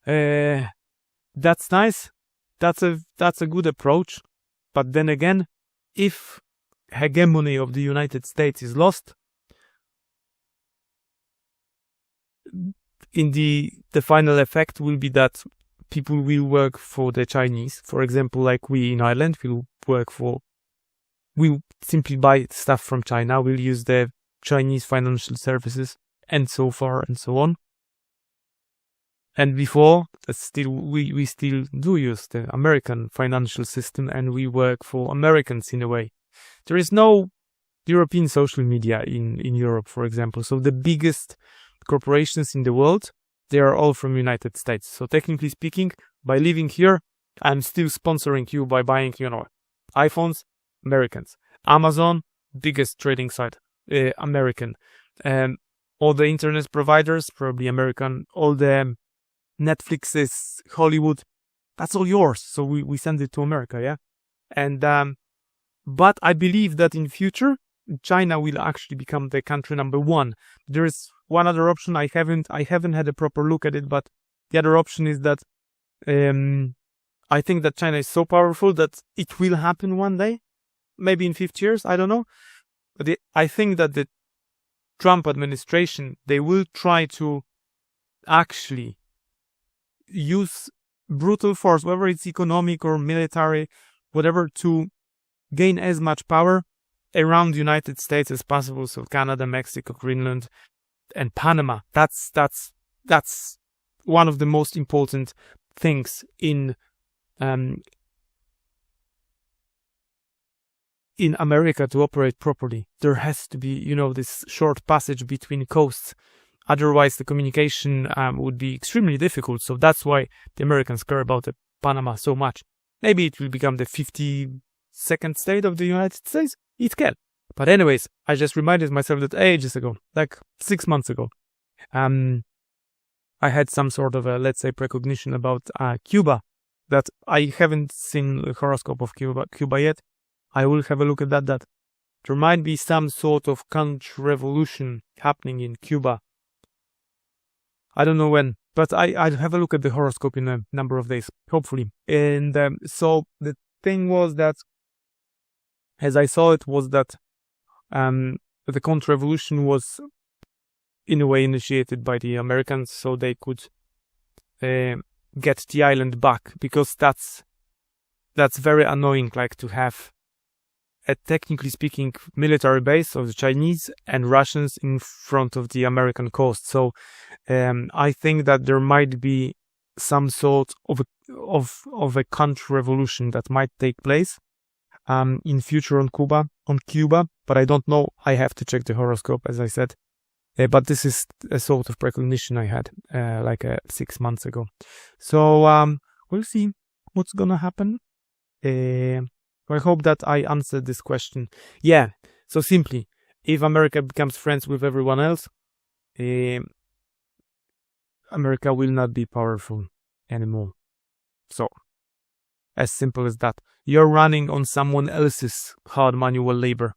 That's nice. That's a good approach. But then again, if hegemony of the United States is lost, in the final effect will be that people will work for the Chinese. For example, like we in Ireland we'll simply buy stuff from China, we'll use the Chinese financial services, and so far and so on. And before, we still do use the American financial system, and we work for Americans in a way. There is no European social media in Europe, for example. So the biggest corporations in the world, they are all from United States. So technically speaking, by living here, I'm still sponsoring you by buying, iPhones, Americans. Amazon, biggest trading site, American. All the internet providers, probably American. All the Netflixes, Hollywood, that's all yours. So we send it to America, yeah? And but I believe that in future, China will actually become the country number one. There is one other option. I haven't had a proper look at it, but the other option is that I think that China is so powerful that it will happen one day, maybe in 50 years, I don't know. But I think that the Trump administration, they will try to actually use brutal force, whether it's economic or military, whatever, to gain as much power around the United States as possible. So Canada, Mexico, Greenland, and Panama. That's one of the most important things in America to operate properly. There has to be, this short passage between coasts. Otherwise, the communication would be extremely difficult. So that's why the Americans care about the Panama so much. Maybe it will become the 52nd state of the United States. It can. But anyways, I just reminded myself that ages ago, like 6 months ago, I had some sort of a, let's say, precognition about Cuba, that I haven't seen the horoscope of Cuba yet. I will have a look at that there might be some sort of counter-revolution happening in Cuba. I don't know when, but I'll have a look at the horoscope in a number of days, hopefully. And so the thing was that, as I saw it, was that the counter-revolution was in a way initiated by the Americans, so they could get the island back, because that's very annoying, like to have a, technically speaking, military base of the Chinese and Russians in front of the American coast. So I think that there might be some sort of a counter-revolution that might take place in future on Cuba, but I don't know. I have to check the horoscope, as I said. But this is a sort of precognition I had 6 months ago. So we'll see what's gonna happen. I hope that I answered this question. Yeah, so simply, if America becomes friends with everyone else, America will not be powerful anymore. So, as simple as that. You're running on someone else's hard manual labor.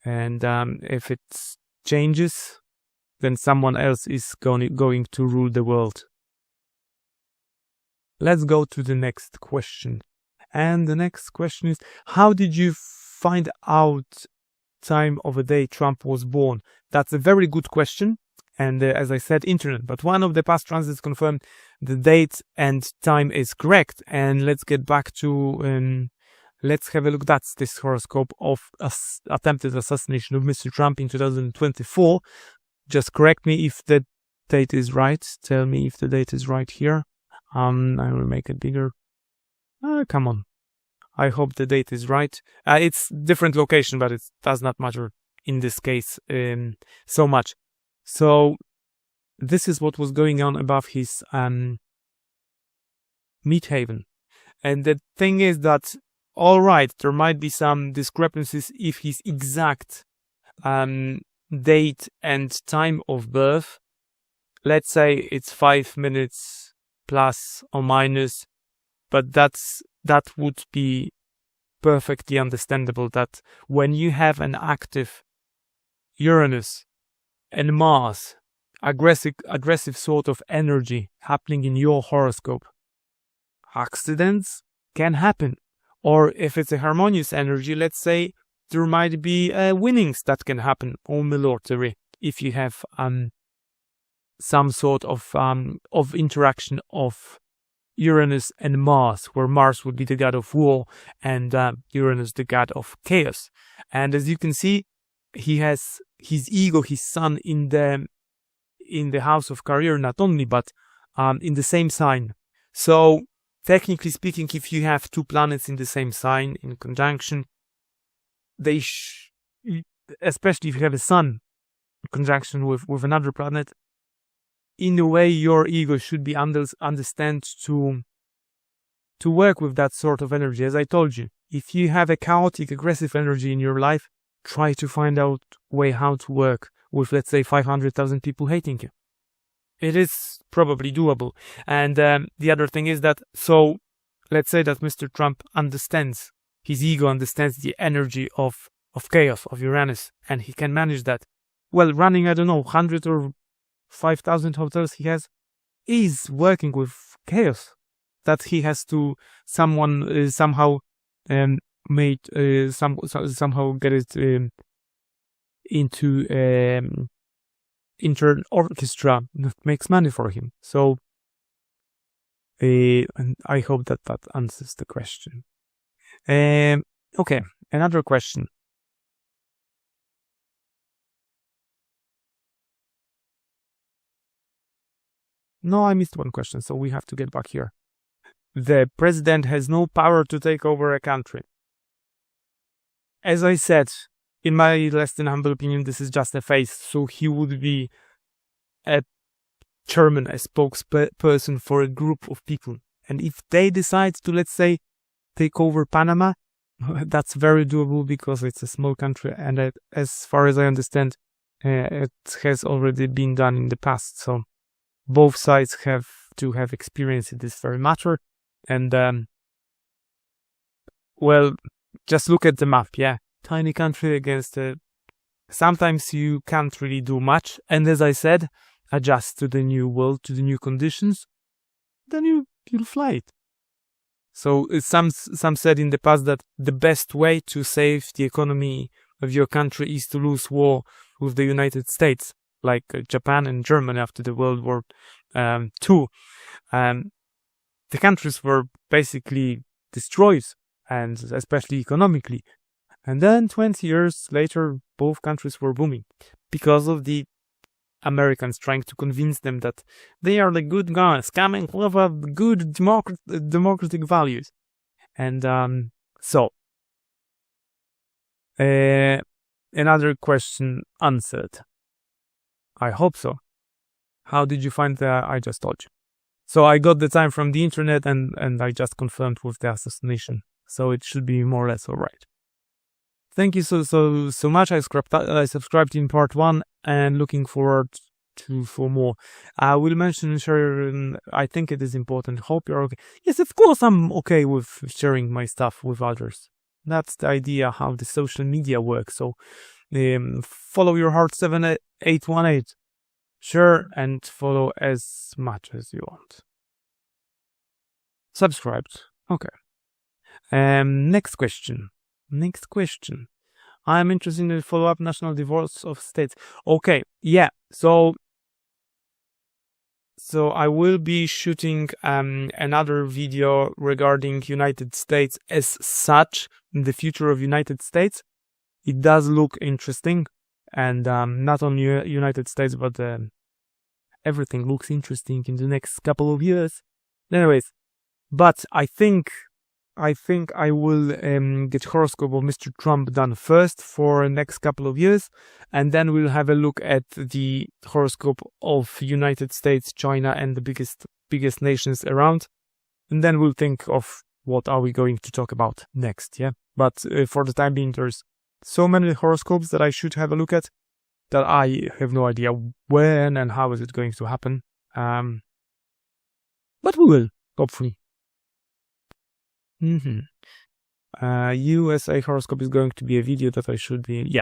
And if it changes, then someone else is going to rule the world. Let's go to the next question. And the next question is, how did you find out time of the day Trump was born? That's a very good question. And as I said, internet. But one of the past transits confirmed the date and time is correct. And let's get back to, let's have a look. That's this horoscope of attempted assassination of Mr. Trump in 2024. Just correct me if the date is right. Tell me if the date is right here. I will make it bigger. Come on. I hope the date is right. It's different location, but it does not matter in this case so much. So this is what was going on above his meat haven. And the thing is that, all right, there might be some discrepancies if his exact date and time of birth, let's say it's 5 minutes plus or minus, but that would be perfectly understandable that when you have an active Uranus and Mars aggressive sort of energy happening in your horoscope. Accidents can happen. Or if it's a harmonious energy, let's say there might be winnings that can happen on the lottery if you have some sort of interaction of Uranus and Mars, where Mars would be the god of war and Uranus the god of chaos. And as you can see, he has his ego, his sun in the house of career, not only, but in the same sign. So technically speaking, if you have two planets in the same sign in conjunction, especially if you have a sun in conjunction with another planet, in a way your ego should be understand to work with that sort of energy. As I told you, if you have a chaotic, aggressive energy in your life, try to find out way how to work with, let's say, 500,000 people hating you. It is probably doable. And the other thing is that, so let's say that Mr. Trump understands, his ego understands the energy of chaos, of Uranus, and he can manage that. Well, running, I don't know, 100 or 5,000 hotels he has, is working with chaos that he has to somehow get it into intern orchestra that makes money for him. So and I hope that answers the question. Okay, another question. No, I missed one question, so we have to get back here. The president has no power to take over a country. As I said, in my less than humble opinion, this is just a phase, so he would be a chairman, a spokesperson for a group of people. And if they decide to, let's say, take over Panama, that's very doable because it's a small country, and as far as I understand, it has already been done in the past. So both sides have to have experience in this very matter. And well, just look at the map, yeah. Tiny country against sometimes you can't really do much, and as I said, adjust to the new world, to the new conditions, then you'll fly it. So some said in the past that the best way to save the economy of your country is to lose war with the United States, like Japan and Germany after the World War II. The countries were basically destroyed, and especially economically. And then 20 years later, both countries were booming because of the Americans trying to convince them that they are the good guys coming with good democratic values. And so, another question answered. I hope so. How did you find that? I just told you. So I got the time from the internet, and I just confirmed with the assassination. So it should be more or less all right. Thank you so much. I subscribed in part 1 and looking forward for more. I will mention sharing. I think it is important. Hope you're okay. Yes, of course I'm okay with sharing my stuff with others. That's the idea how the social media works. So follow your heart 7818. Share and follow as much as you want. Subscribed. Okay. Next question. I'm interested in the follow-up national divorce of states. Okay, yeah. So I will be shooting another video regarding United States as such, the future of United States. It does look interesting, and not only United States, but everything looks interesting in the next couple of years. Anyways, but I think I will get horoscope of Mr. Trump done first for the next couple of years, and then we'll have a look at the horoscope of United States, China, and the biggest nations around, and then we'll think of what are we going to talk about next, yeah? But for the time being, there's so many horoscopes that I should have a look at that I have no idea when and how is it going to happen. But we will, hopefully. USA horoscope is going to be a video that I should be, yeah.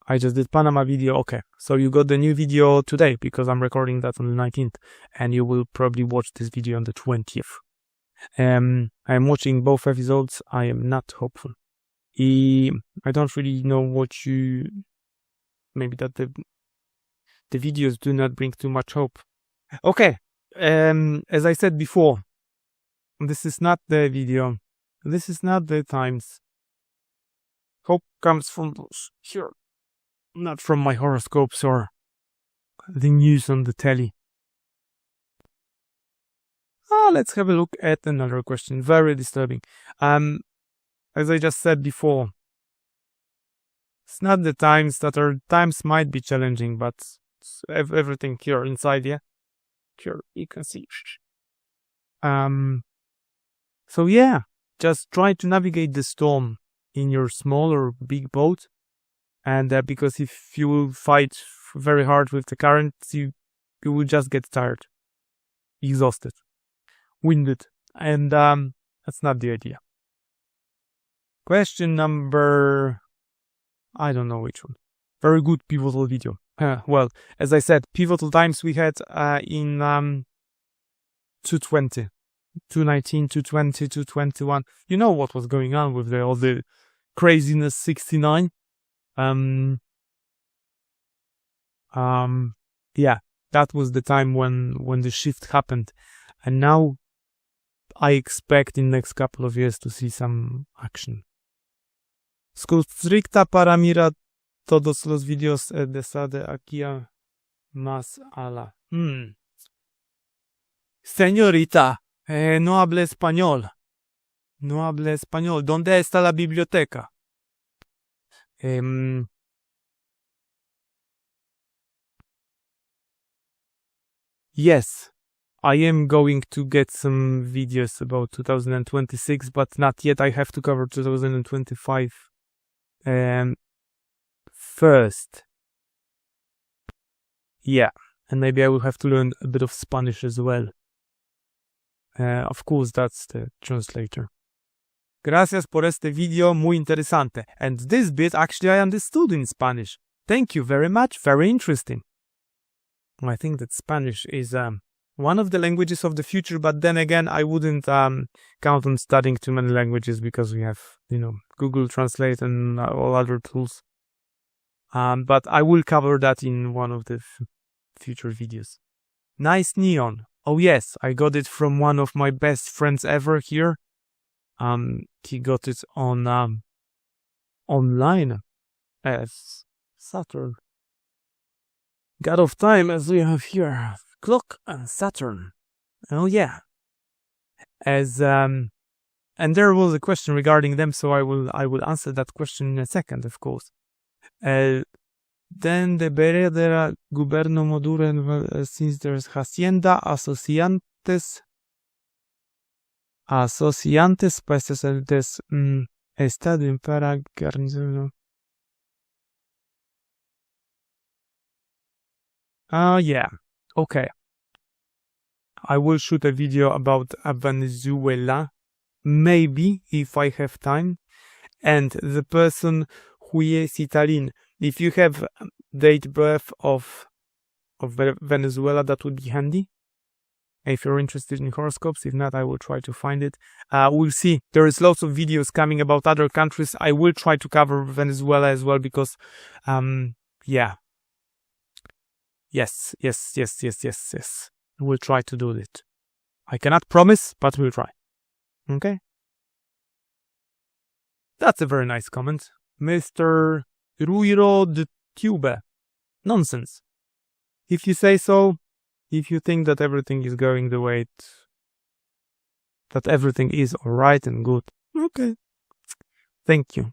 I just did Panama video. Okay, so you got the new video today because I'm recording that on the 19th, and you will probably watch this video on the 20th. I'm watching both episodes. I am not hopeful. I don't really know what you... Maybe that the videos do not bring too much hope. Okay, as I said before, this is not the video. This is not the times. Hope comes from those here, not from my horoscopes or the news on the telly. Let's have a look at another question. Very disturbing. As I just said before, it's not the times that are... Times might be challenging, but everything here inside, yeah? Here, you can see. So yeah, just try to navigate the storm in your small or big boat. And because if you will fight very hard with the currents, you will just get tired, exhausted, winded. And that's not the idea. Question number... I don't know which one. Very good pivotal video. Well, as I said, pivotal times we had in 220, 219, 220, 221. You know what was going on with all the craziness 69. Yeah, that was the time when the shift happened. And now I expect in the next couple of years to see some action. Stricta para mira todos los vídeos de aquí a más ala. Señorita, no habla español. No habla español. ¿Dónde está la biblioteca? Yes, I am going to get some videos about 2026, but not yet. I have to cover 2025 first. Yeah, and maybe I will have to learn a bit of Spanish as well. Of course, that's the translator. Gracias por este video, muy interesante. And this bit actually I understood in Spanish. Thank you very much, very interesting. I think that Spanish is one of the languages of the future, but then again, I wouldn't count on studying too many languages because we have, Google Translate and all other tools. But I will cover that in one of the future videos. Nice neon. Oh yes, I got it from one of my best friends ever here. He got it on online as Saturn. God of time, as we have here, clock and Saturn. Oh yeah. As and there was a question regarding them, so I will answer that question in a second, of course. Then the Beredera Guberno Moduren, since there's Hacienda Asociantes, pues Estadio para Garnizono. Yeah, okay. I will shoot a video about Venezuela, maybe, if I have time. And the person who is Italian, if you have date birth of Venezuela, that would be handy. If you're interested in horoscopes, if not, I will try to find it. We'll see. There is lots of videos coming about other countries. I will try to cover Venezuela as well because, yeah. Yes. We'll try to do it. I cannot promise, but we'll try. Okay? That's a very nice comment. Mr. Ruiro de Tube. Nonsense. If you say so, if you think that everything is going the way that everything is alright and good, okay. Thank you.